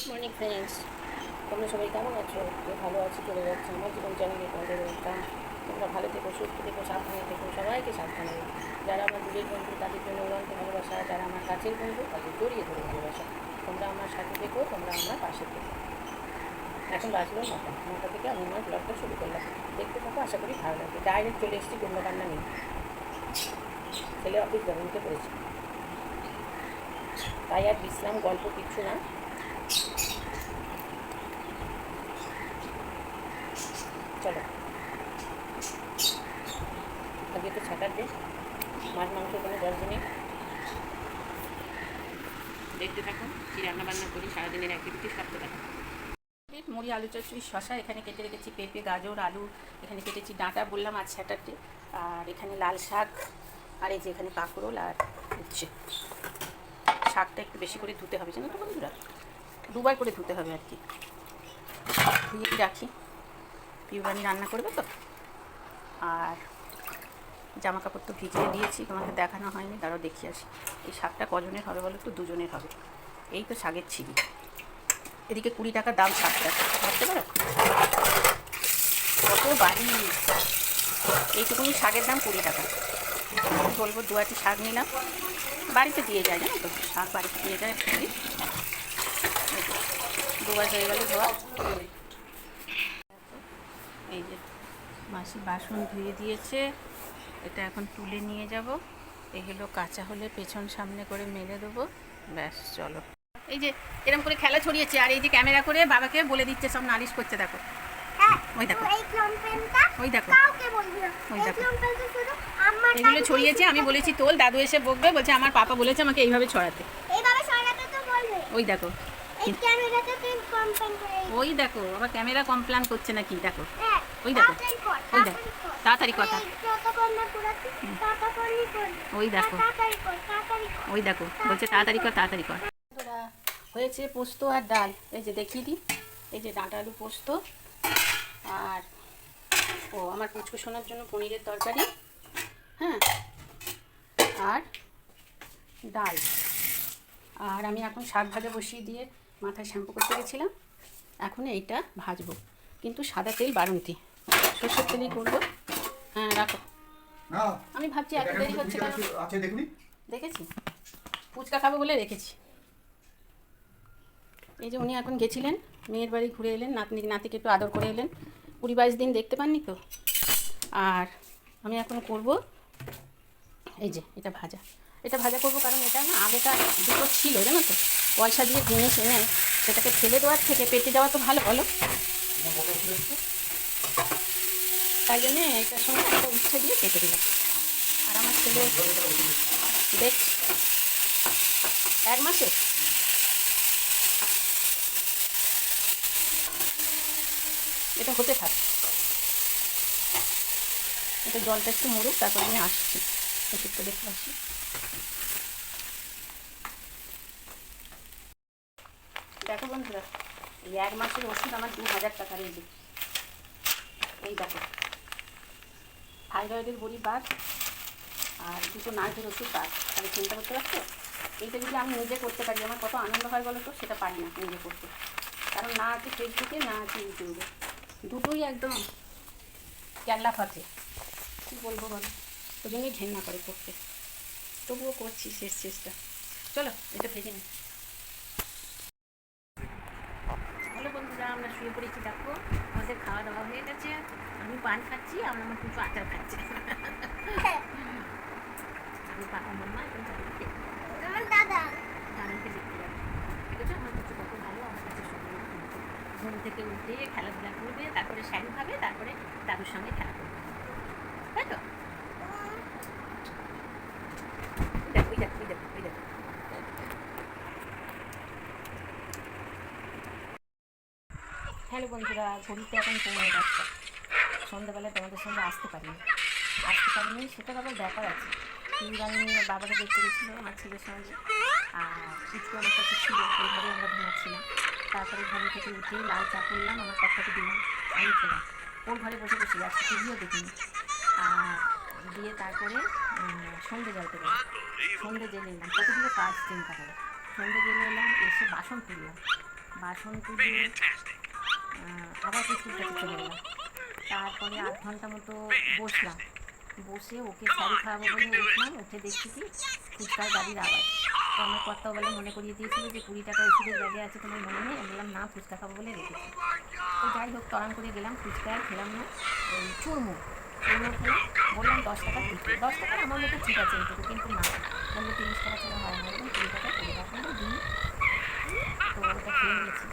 Morning friends, তোমরা সবাই কেমন আছো? ভালো আছি, চলে যাচ্ছে আমার জীবন চ্যানেলে তোমাদের ওয়েলকাম। তোমরা ভালো থেকো, সুস্থ থেকো, সাবধানে থেকো, সবাইকে সাবধানে। যারা আমার দূরের বন্ধু তাদের জন্য উড়ন্ত ভালোবাসা, যারা আমার কাছের বন্ধু তাদের জড়িয়ে ধরে ভালোবাসা। তোমরা আমার সাথে থেকো, তোমরা আমার পাশে থেকো। এখন বাজলো 9টা থেকে আমি আমার ব্লগটা শুরু করলাম। দেখতে থাকো, আশা করি ভালো লাগবে। ডাইরেক্ট চলে এসেছি, কোনো রান্না নেই। ছেলে অফিস ব্যবহৃত করেছি, তাই আর বিশ্রাম গল্প কিচ্ছু না। চলো, আজকে তো স্যাটারডে, মাছ মাংসের কোনো গল্প নেই। দেখতে থাকুন কী রান্নাবান্না করি, সারাদিনের অ্যাক্টিভিটি সবটা দেখো। মুড়ি, আলু চচ্চড়ি, শশা, এখানে কেটে রেখেছি পেঁপে, গাজর, আলু, এখানে কেটেছি ডাঁটা, বললাম আজ স্যাটারডে। আর এখানে লাল শাক, আর এই যে এখানে কাঁকরোল, আর হচ্ছে শাকটা একটু বেশি করে ধুতে হবে, জানো তো বন্ধুরা, দুবার করে ধুতে হবে আর কি। ধুয়ে রাখি, পিউরানি রান্না করবে তো। আর জামা কাপড় তো ভিজিয়ে দিয়েছি, তোমাকে দেখানো হয়নি, তারাও দেখিয়ে আসি। এই শাকটা কজনের হবে বলো তো? দুজনের হবে। এই তো শাকের ছিবি, এদিকে 20 টাকা দাম শাকটা, ভাবতে পারো কত বাড়ি। এইটুকুনি শাকের দাম 20 টাকা। বলবো 2 আটি শাক নিলাম, বাড়িতে দিয়ে যায়, জানো তো, শাক বাড়িতে দিয়ে যায় খুবই। 2বার হয়ে গেল ধোয়া। এই যে মাসি বাসন ধুয়ে দিয়েছে, এটা এখন তুলে নিয়ে যাব। এগুলো কাঁচা হলে পেছন সামনে করে মেলে দেবো, ব্যাস। চলো, এই যে এরকম করে খেলা ছড়িয়েছে, আর এই যে ক্যামেরা করে বাবাকে বলে দিচ্ছে, সব নালিশ করছে। দেখো, ওই দেখো, ওই দেখো, ওই দেখো, এগুলো ছড়িয়েছে। আমি বলেছি তোল, দাদু এসে বকবে, বলছে আমার পাপা বলেছে আমাকে এইভাবে ছড়াতে। ওই দেখো, ওই দেখো আবার ক্যামেরা কমপ্লেন করছে নাকি, দেখো, ওই দেখো, ওই দেখো, তাড়াতাড়ি কথা, ওই দেখো, ওই দেখো, বলছে তাড়াতাড়ি কর, তাড়াতাড়ি কর। হয়েছে পোস্ত আর ডাল, এই যে দেখিয়ে দিই, এই যে ডাঁটা আলু পোস্ত, আর ও আমার পুচকু শোনার জন্য পনিরের তরকারি, হ্যাঁ, আর ডাল। আর আমি এখন শাক ভাজা বসিয়ে দিয়ে মাথায় শ্যাম্পু করতে গেছিলাম, এখন এইটা ভাজবো, কিন্তু সাদা তেল বাড়ন্তি, সর্ষের তেলেই করবো। হ্যাঁ রাখো, আমি ভাবছি এত দেরি হচ্ছে কেন। দেখেছি ফুচকা খাবো বলে রেখেছি। এই যে উনি এখন গেছিলেন মেয়ের বাড়ি, ঘুরে এলেন, নাতিকে একটু আদর করে এলেন, 20-22 দিন দেখতে পাননি তো। আর আমি এখন করব এই যে এটা ভাজা, এটা ভাজা করবো, কারণ এটা না আগেকার দুটো ছিল, জানো তো, পয়সা দিয়ে জিনিস এনে সেটাকে ফেলে দেওয়ার থেকে পেটে যাওয়া তো ভালো, বলো। তাই জন্যে এটার সঙ্গে একটা উচ্ছে দিয়ে কেটে দিলাম। আর আমার ছেলে দেখ 1 মাসে, এটা হতে থাক, এটা জলটা একটু মরুক, তারপর আমি আসছি, ওষুধটা দেখে আসি। দেখো বন্ধুরা, এই 1 মাসের ওষুধ আমার 2000 টাকার। এই যে এই দেখো, থাইরয়েডের বড়ি বাদ, আর 2টো নার্ভের ওষুধ বাদ। তাহলে চিন্তা করতে পারছো, এইটা যদি আমি নিজে করতে পারি আমার কত আনন্দ হয় বলো তো। সেটা পারি না নিজে করতে, কারণ না আছে ফেসবুকে, না আছে ইউটিউবে, দুটোই একদম কেল্লা ফাতে। কী বলবো বলো, ওই জন্যই ঘেন্না করে করতে, তবুও করছি শেষ চেষ্টা। চলো এটা ভেজে নিই। হ্যালো বন্ধুরা, আমরা শুয়ে পড়েছি। দেখো আমাদের খাওয়া দাওয়া হয়ে গেছে, আমি পান খাচ্ছি, আর আমার কিছু আচার খাচ্ছে। আমি পাকা মাম্মা এখন দাদাকে দেখতে যাবো, ঠিক আছে। আমার কিছু কত ভালো, আমার কাছে সময় ঘুম থেকে উঠে খেলাধুলা করবে, তারপরে শ্যান খাবে, তারপরে দাদুর সঙ্গে খেলা করবে, তাই তো। দেখো দেখো দেখো দেখো। হ্যালো বন্ধুরা, ঘড়িতে এখন 15:10। সন্ধ্যাবেলায় তোমাদের সঙ্গে আসতে পারিনি, সেটার আবার ব্যাপার আছে। আমি বাবাকে দেখতে গেছিলো আমার ছেলের সঙ্গে, আর কিছু আমার কাছে ছিল, ওই ঘরে আমরা ঘুমাচ্ছিলাম। তারপরে ঘরে থেকে উঠে লাল চা করলাম, আমার কথাকে দিলাম, আমি খেলাম, ওর ঘরে বসে বসে আজকে টিভিও দেখিনি। আর দিয়ে তারপরে সন্ধে জ্বালতে গেলাম, সন্ধে জেলে এলাম, কতগুলো কাজ চিন্তা করে। সন্ধে জেলে এলাম, এসে বাসন তুললাম, বাসন তুলে আবার পুচকুর কাছে চলে গেলাম। তারপরে 8 ঘন্টা মতো বসলাম, বসে ওকে শাড়ি খাওয়াবো বলে উঠলাম, উঠে দেখছি কি ফুচকার গাড়ির আওয়াজ। তো আমার কর্তাও বলে মনে করিয়ে দিয়েছিল যে 20 টাকা ওষুধের ব্যাগে আছে, তোমার মনে নেই? আমি বললাম না, ফুচকা খাবো বলে রেখেছি। তো যাই হোক, তরাম করে গেলাম, ফুচকা আর খেলাম না, ওই চুরমুর খেলাম। বললাম 10 টাকা দিতে, 10 টাকার আমার মতো ঠিক আছে এইটুকু, কিন্তু না, বললো 30 টাকা ছাড়া হয় না, এবং 20 টাকা করে রাখলাম দিই। তো ওটা খেয়ে নিয়েছি।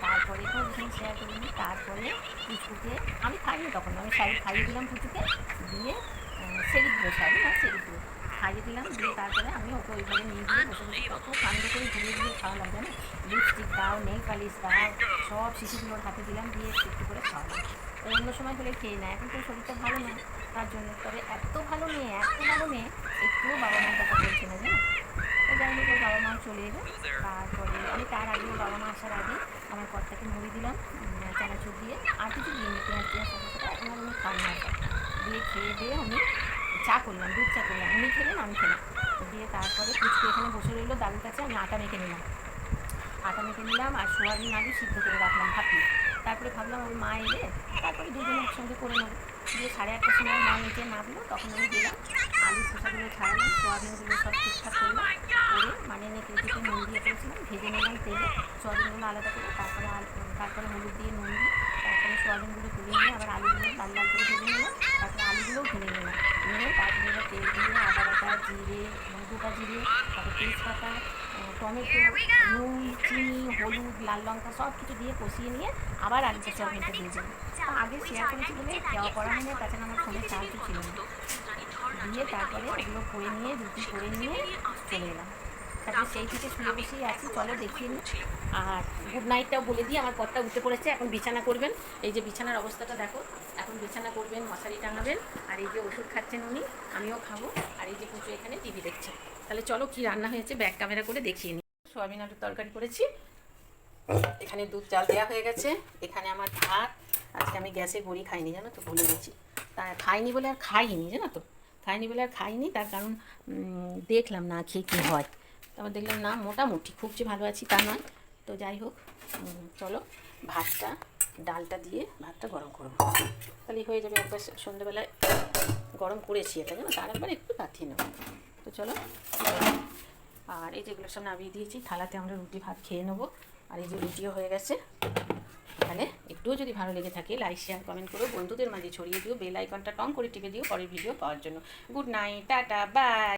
তারপরে তো ওখানে শেয়ার করিনি। তারপরে পুচকুকে আমি খাইনি, তখন আমি শাড়ি খাইয়ে দিলাম পুচুকে, দিয়ে সেরিক দিল, শাড়ি না সেরিক দিল, খাইয়ে দিলাম, দিয়ে তারপরে আমি ওকে ওই ঘরে নিয়ে গিয়ে বসে বসে কত কাণ্ড করে ঘুরিয়ে ঘুরিয়ে খাওয়ালাম জানো। লিপস্টিক দাও, নেল পালিশ দাও, সব শিশুগুলোর হাতে দিলাম, দিয়ে একটু করে খাওয়ালাম। অন্য সময় হলে খেয়ে নেয়, এখন তো শরীরটা ভালো না তার জন্য। তবে এত ভালো মেয়ে, এত ভালো মেয়ে, একটুও বাবা মার কথা বলছে না জানো। তো যাই হোক, ওর বাবা মাও চলে এলো। তারপরে আমি তার আগে, ওর বাবা মা আসার আগে আমার কর্তাকে মুড়ি দিলাম চানাচুর দিয়ে, আর কিছু দিইনি, পেঁয়াজ টেঁয়াজ সাথে এখন আর উনি খান না, দিয়ে খেয়ে দিয়ে আমি চা করলাম, দুধ চা করলাম, উনি খেলেন আমি খেলাম। দিয়ে তারপরে পুচকু এখানে বসে রইলো দাদুর কাছে, আমি আটা মেখে নিলাম, আর সোয়াবিন আলু সিদ্ধ করে রাখলাম ভাপিয়ে। তারপরে ভাবলাম ওর মা এলে তারপরে দুজনে একসঙ্গে করে নেবো। দিয়ে 8:30টার সময় মা নিচে নামলো, তখন আমি গেলাম, আলু খোসাগুলো ছাড়ালাম, সোয়াবিনগুলো সব ঠিকঠাক করলাম, করে মানে নেকড়ে নুন দিয়ে করেছিলাম, ভেজে নিলাম তেলে সোয়াবিনগুলো আলাদা করে, তারপরে হলুদ দিয়ে নুন দিয়ে, তারপরে সোয়াবিনগুলো তুলে নিয়ে আবার আলুগুলো লাল লাল করে ভেজে নিলাম, তারপরে আলুগুলোও ভেজে নিলাম, নিয়ে তারপরে এবার তেল দিয়ে আদা বাটা, জিরে, গোটা জিরে, তারপরে তেজপাতা, টমেটো, নুন, চিনি, হলুদ, লাল লঙ্কা সব কিছু দিয়ে কষিয়ে নিয়ে আবার আলুটা সোয়াবিনটা দিয়ে দেবো। আগে শেয়ার করেছি বলে দেওয়া করা হয়নি, তাছাড়া আমার ফোনে চার্জও ছিল না। দিয়ে তারপরে ওগুলো করে নিয়ে রুটি করে নিয়ে চলে এলাম। তারপরে সেই থেকে শুয়ে বসেই আছি, চলো দেখিয়ে নিই। আর গুড নাইটটাও বলে দিই, আমার কর্তা উঠে পড়েছে, এখন বিছানা করবেন। এই যে বিছানার অবস্থাটা দেখো, এখন বিছানা করবেন, মশারি টাঙাবেন, আর এই যে ওষুধ খাচ্ছেন উনি, আমিও খাবো, আর এই যে পুজো এখানে টিভি দেখছে। তাহলে চলো কি রান্না হয়েছে ব্যাক ক্যামেরা করে দেখিয়ে নিই। সোয়াবিন আলুর তরকারি করেছি, এখানে দুধ জাল দেওয়া হয়ে গেছে, এখানে আমার ভাত। আজকে আমি গ্যাসে বড়ি খাইনি জানো তো, ভুলে গেছি, তা খাইনি বলে আর খাইনি জানো তো, তার কারণ দেখলাম না খেয়ে কী হয়, তারপর দেখলাম না মোটামুটি খুব যে ভালো আছি তা নয়। তো যাই হোক, চলো ভাতটা ডালটা দিয়ে ভাতটা গরম করবো, তাহলেই হয়ে যাবে। একবার সন্ধ্যেবেলায় গরম করেছি এটা জানো, তার একবার একটু পাঠিয়ে নেবো। তো চলো, আর এই যেগুলো সব নামিয়ে দিয়েছি থালাতে, আমরা রুটি ভাত খেয়ে নেবো। আর এই যে রুটিও হয়ে গেছে। তাহলে একটুও যদি ভালো লেগে থাকে লাইক শেয়ার কমেন্ট করো, বন্ধুদের মাঝে ছড়িয়ে দিও, বেল আইকনটা টং করে টিপে দিও পরের ভিডিও পাওয়ার জন্য। Good night, tata, by.